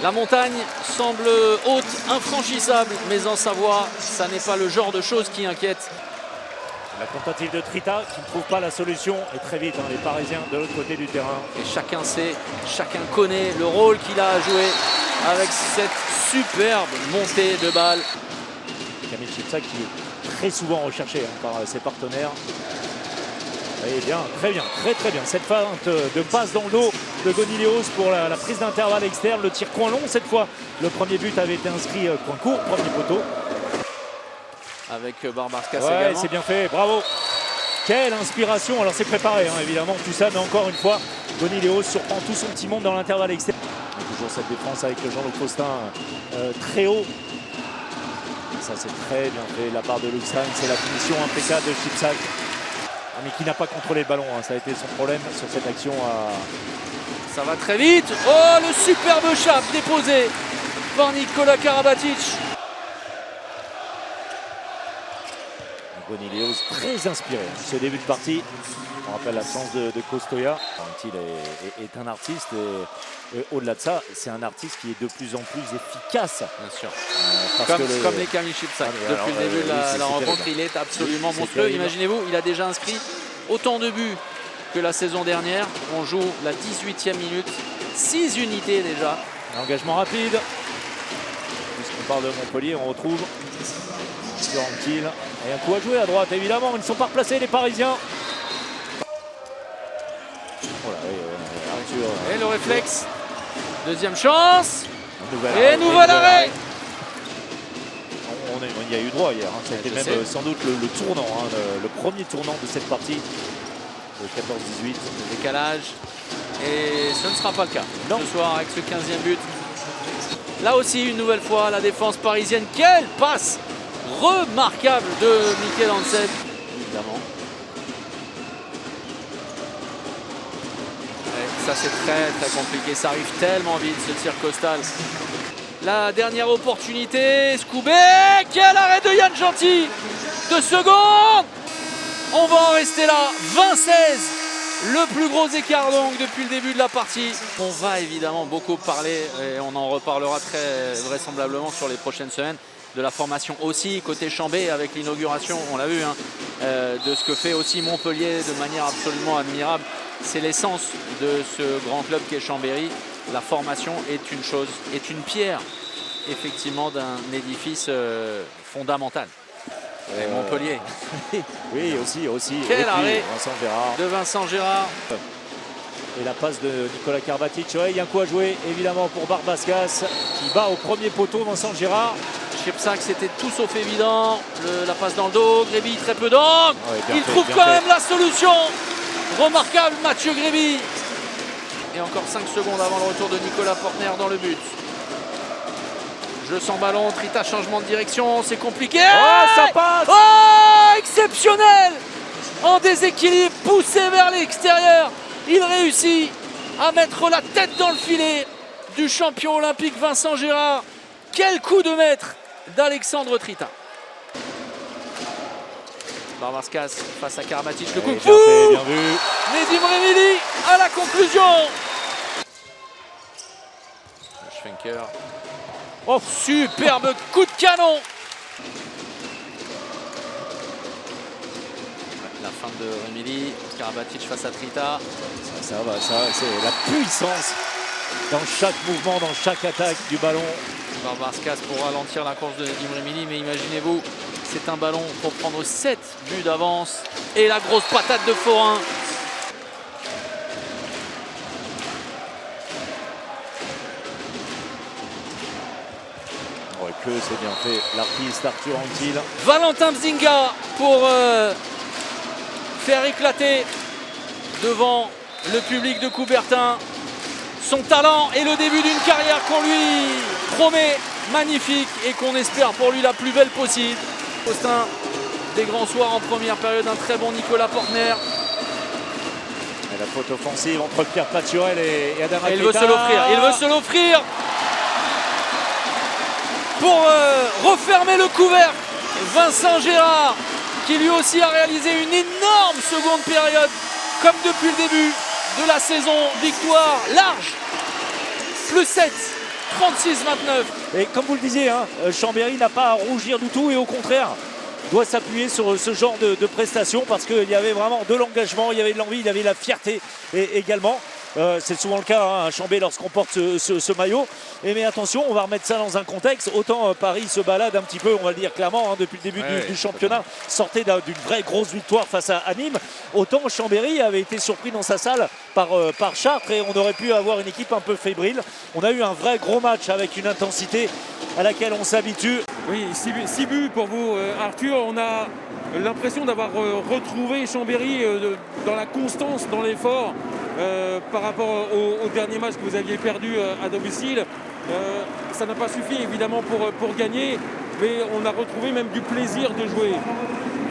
La montagne semble haute, infranchissable, mais en Savoie, ça n'est pas le genre de choses qui inquiète. La tentative de Trita qui ne trouve pas la solution et très vite les Parisiens de l'autre côté du terrain. Et chacun sait, chacun connaît le rôle qu'il a à jouer avec cette superbe montée de balle. Kamil Chipsak qui est très souvent recherché par ses partenaires. Et bien, très bien, très bien. Cette feinte de passe dans le dos de Gonileos pour la prise d'intervalle externe. Le tir coin long cette fois. Le premier but avait été inscrit coin court, premier poteau. Avec Barbarskas ouais, également. C'est bien fait, bravo. Quelle inspiration. Alors c'est préparé évidemment tout ça, mais encore une fois, Gonileos surprend tout son petit monde dans l'intervalle externe. Toujours cette défense avec Jean-Luc Faustin très haut. Et ça c'est très bien fait de la part de Luxheim. C'est la finition impeccable de Chipsak. Mais qui n'a pas contrôlé le ballon, ça a été son problème sur cette action. Ça va très vite. Oh, le superbe chape déposé par Nikola Karabatic. Gonileos très inspiré ce début de partie. On rappelle l'absence de Kostoya. Il est un artiste et au-delà de ça, c'est un artiste qui est de plus en plus efficace. Bien sûr. Comme les Kamil Chipsak. Depuis le début de la rencontre, il est absolument monstrueux. Imaginez-vous, il a déjà inscrit autant de buts que la saison dernière. On joue la 18e minute. 6 unités déjà. Un engagement rapide. Puisqu'on parle de Montpellier, on retrouve sur Anquil. Et un coup à jouer à droite, évidemment. Ils ne sont pas replacés, les Parisiens. Oh là, Arthur. Et le réflexe. Deuxième chance. Nouvel arrêt. Il y a eu droit hier. Ça a été même sans doute le tournant, le premier tournant de cette partie. Le 14-18. Le décalage. Et ce ne sera pas le cas ce soir avec ce 15e but. Là aussi, une nouvelle fois, la défense parisienne. Quelle passe remarquable de Mikel Hansen. Évidemment. Et ça, c'est très compliqué. Ça arrive tellement vite, ce tir costal. La dernière opportunité. Scoubé. Quel arrêt de Yann Gentil. 2 secondes. On va en rester là. 20-16. Le plus gros écart donc depuis le début de la partie. On va évidemment beaucoup parler et on en reparlera très vraisemblablement sur les prochaines semaines. De la formation aussi côté Chambé avec l'inauguration, on l'a vu, de ce que fait aussi Montpellier de manière absolument admirable. C'est l'essence de ce grand club qu'est Chambéry. La formation est une chose, est une pierre effectivement d'un édifice fondamental. Et Montpellier. Oui, aussi. Quel arrêt de Vincent Gérard. Et la passe de Nikola Karabatic. Il y a un coup à jouer évidemment pour Barbarskas qui va au premier poteau. Vincent Gérard. Chipsak, c'était tout sauf évident. La passe dans le dos. Gréby, très peu d'angle. Il trouve quand même la solution. Remarquable Mathieu Gréby. Et encore 5 secondes avant le retour de Nicolas Portner dans le but. Jeu sans ballon, Trita, changement de direction, c'est compliqué. Oh, ça passe. Oh, exceptionnel. En déséquilibre, poussé vers l'extérieur. Il réussit à mettre la tête dans le filet du champion olympique Vincent Gérard. Quel coup de maître d'Alexandre Trita. Barbarskas face à Karabatic, le coup de fou. Bien vu. Nedim Remili à la conclusion. Schwenker. Oh, superbe coup de canon. La fin de Remili. Karabatic face à Trita. Ça c'est la puissance dans chaque mouvement, dans chaque attaque du ballon. Barbarskas pour ralentir la course de Nedim Remili, mais imaginez-vous, c'est un ballon pour prendre 7 buts d'avance. Et la grosse patate de Forain. Que c'est bien fait, l'artiste Arthur Anquil. Valentin Bzinga pour faire éclater devant le public de Coubertin son talent et le début d'une carrière qu'on lui promet magnifique et qu'on espère pour lui la plus belle possible. Faustin, des grands soirs en première période, un très bon Nicolas Portner. Et la faute offensive entre Pierre Paturel et Adam Akleta. Il veut se l'offrir. Pour refermer le couvercle, Vincent Gérard qui lui aussi a réalisé une énorme seconde période comme depuis le début de la saison. Victoire large, +7 36-29. Et comme vous le disiez, hein, Chambéry n'a pas à rougir du tout et au contraire doit s'appuyer sur ce genre de prestations parce qu'il y avait vraiment de l'engagement, il y avait de l'envie, il y avait de la fierté également. C'est souvent le cas hein, à Chambé lorsqu'on porte ce maillot. Mais attention, on va remettre ça dans un contexte. Autant Paris se balade un petit peu, on va le dire clairement, hein, depuis le début du championnat, sortait d'une vraie grosse victoire face à Nîmes. Autant Chambéry avait été surpris dans sa salle par Chartres et on aurait pu avoir une équipe un peu fébrile. On a eu un vrai gros match avec une intensité à laquelle on s'habitue. Oui, 6 buts pour vous, Arthur. On a l'impression d'avoir retrouvé Chambéry dans la constance, dans l'effort par rapport au dernier match que vous aviez perdu à domicile. Ça n'a pas suffi évidemment pour gagner, mais on a retrouvé même du plaisir de jouer.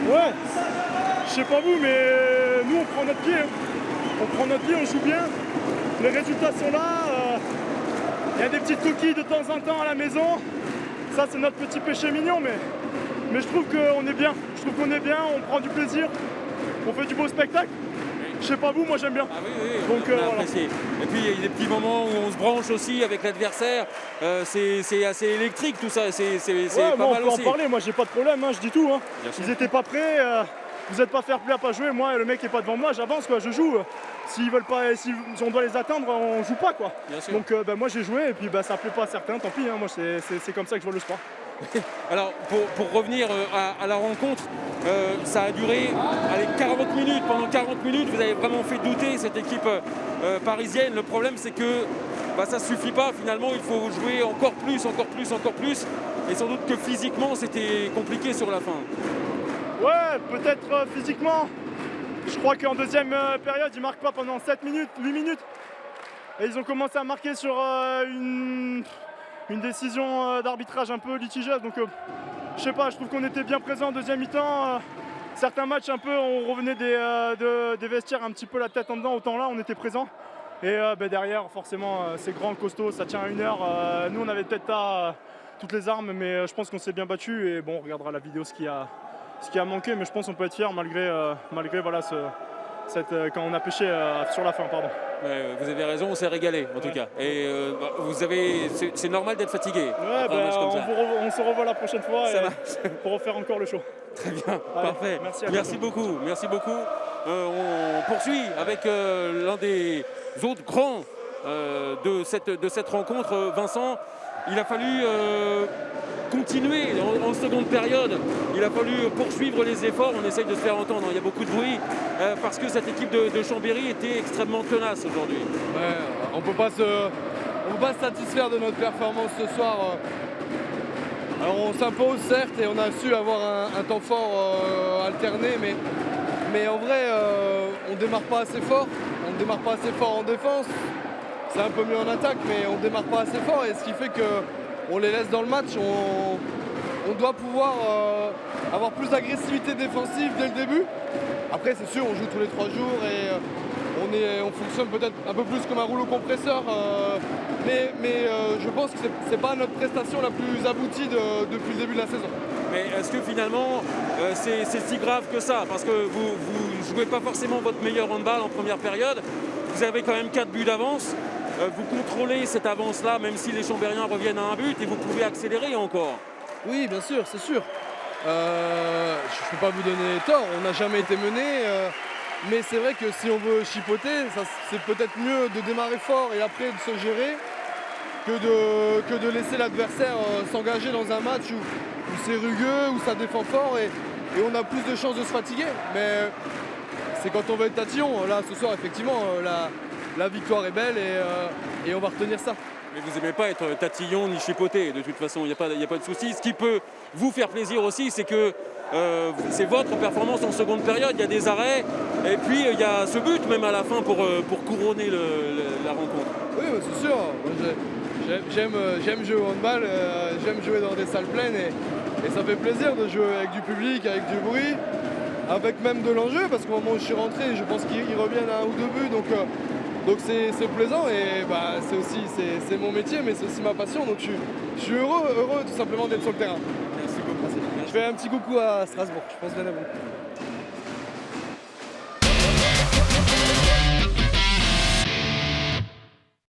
Ouais, je sais pas vous, mais nous on prend notre pied. On prend notre pied, on joue bien. Les résultats sont là. Il y a des petites coquilles de temps en temps à la maison. Ça c'est notre petit péché mignon, mais je trouve qu'on est bien. Je trouve qu'on est bien, on prend du plaisir, on fait du beau spectacle. Je sais pas vous, moi j'aime bien. Ah oui, donc on a apprécié. Et puis il y a des petits moments où on se branche aussi avec l'adversaire. C'est assez électrique tout ça. C'est ouais, pas mal on peut aussi. en parler, moi j'ai pas de problème, hein, je dis tout. Hein. Ils étaient pas prêts, vous êtes pas fair play à pas jouer. Moi le mec est pas devant moi, j'avance quoi, je joue. S'ils veulent pas, si on doit les attendre, on joue pas quoi. Donc moi j'ai joué et puis ça plaît pas à certains, tant pis. Hein, moi c'est comme ça que je vois le sport. Alors pour revenir à la rencontre, ça a duré 40 minutes. Pendant 40 minutes, vous avez vraiment fait douter cette équipe parisienne. Le problème c'est que ça ne suffit pas. Finalement, il faut jouer encore plus. Et sans doute que physiquement, c'était compliqué sur la fin. Ouais, peut-être physiquement. Je crois qu'en deuxième période, ils ne marquent pas pendant 7 minutes, 8 minutes. Et ils ont commencé à marquer sur une décision d'arbitrage un peu litigieuse. Donc je sais pas, je trouve qu'on était bien présent en deuxième mi-temps. Certains matchs un peu, on revenait des vestiaires un petit peu la tête en dedans, autant là on était présent. Et derrière forcément c'est grand, costaud, ça tient à 1 heure. Nous on avait peut-être pas toutes les armes, mais je pense qu'on s'est bien battu. Et bon, on regardera la vidéo ce qui a manqué, mais je pense qu'on peut être fier malgré voilà quand on a pêché sur la fin, pardon. Vous avez raison, on s'est régalé en tout cas. Et c'est normal d'être fatigué. Ouais, on se revoit la prochaine fois pour refaire encore le show. Très bien, parfait. Merci beaucoup. On poursuit avec l'un des autres grands de cette rencontre, Vincent. Il a fallu continuer en seconde période. Il a fallu poursuivre les efforts. On essaye de se faire entendre. Il y a beaucoup de bruit parce que cette équipe de Chambéry était extrêmement tenace aujourd'hui. Ouais, on peut pas se satisfaire de notre performance ce soir. Alors on s'impose certes et on a su avoir un temps fort alterné, mais en vrai on démarre pas assez fort. On ne démarre pas assez fort en défense. C'est un peu mieux en attaque, mais on ne démarre pas assez fort. Et ce qui fait qu'on les laisse dans le match. On doit pouvoir avoir plus d'agressivité défensive dès le début. Après, c'est sûr, on joue tous les 3 jours et on fonctionne peut-être un peu plus comme un rouleau compresseur. Mais je pense que ce n'est pas notre prestation la plus aboutie depuis le début de la saison. Mais est-ce que finalement c'est si grave que ça? Parce que vous ne jouez pas forcément votre meilleur handball en première période. Vous avez quand même 4 buts d'avance. Vous contrôlez cette avance-là, même si les Chambériens reviennent à un but, et vous pouvez accélérer encore. Oui, bien sûr, c'est sûr. Je ne peux pas vous donner tort, on n'a jamais été mené. Mais c'est vrai que si on veut chipoter, c'est peut-être mieux de démarrer fort et après de se gérer que de laisser l'adversaire s'engager dans un match où c'est rugueux, où ça défend fort et on a plus de chances de se fatiguer. Mais c'est quand on veut être tatillon. Là, ce soir, effectivement, la victoire est belle et on va retenir ça. Mais vous n'aimez pas être tatillon ni chipoté, de toute façon, il n'y a pas de souci. Ce qui peut vous faire plaisir aussi, c'est que c'est votre performance en seconde période, il y a des arrêts, et puis il y a ce but même à la fin pour couronner la rencontre. Oui, c'est sûr. J'aime jouer au handball, j'aime jouer dans des salles pleines et ça fait plaisir de jouer avec du public, avec du bruit, avec même de l'enjeu, parce qu'au moment où je suis rentré, je pense qu'ils reviennent à 1 ou 2 buts, donc c'est plaisant et c'est mon métier, mais c'est aussi ma passion, donc je suis heureux tout simplement d'être sur le terrain. Merci beaucoup. Je fais un petit coucou à Strasbourg, je pense bien à vous.